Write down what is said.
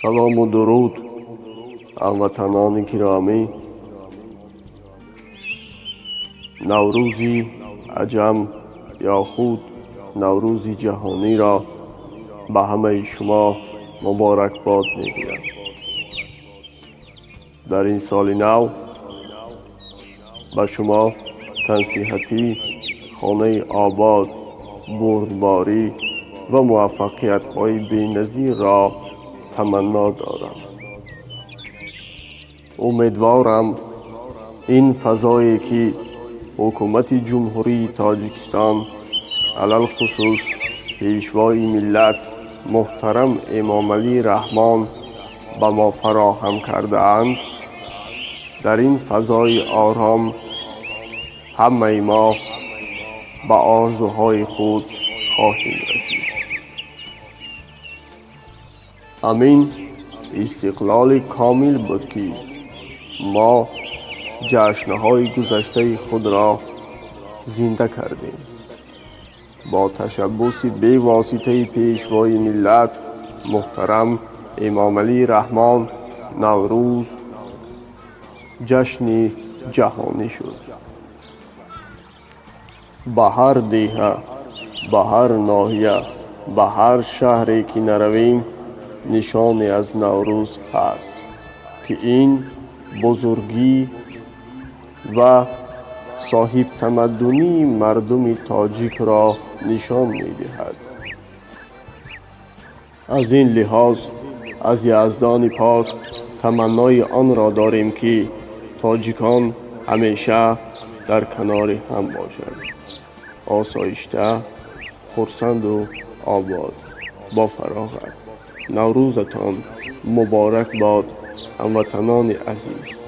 سلام و درود هموطنان گرامی. نوروزی عجم یا خود نوروزی جهانی را به همه شما مبارکباد میگویم. در این سال نو به شما تنصیحاتی، خانه آباد، بردباری و موفقیت های بی‌نظیر را تمنا دارم. امیدوارم این فضایی که حکومت جمهوری تاجیکستان علل خصوص پیشوای ملت محترم امام علی رحمان به ما فراهم کرده اند، در این فضای آرام همه ما به آرزوهای خود خواهیم رسید. امین استقلال کامل بود که ما جشنهای گذشته خود را زنده کردیم. با تشبث بی واسطه پیشوای ملت محترم امام علی رحمان، نوروز جشن جهانی شد. به هر دهه، به هر ناحیه، به هر شهری که نرویم نشانی از نوروز هست که این بزرگی و صاحب تمدنی مردم تاجیک را نشان می دهد. از این لحاظ از یزدان پاک تمنای آن را داریم که تاجیکان همیشه در کنار هم باشند، آسایشته، خرسند و آباد. با فراغت نوروزتان مبارک باد هموطنان عزیز.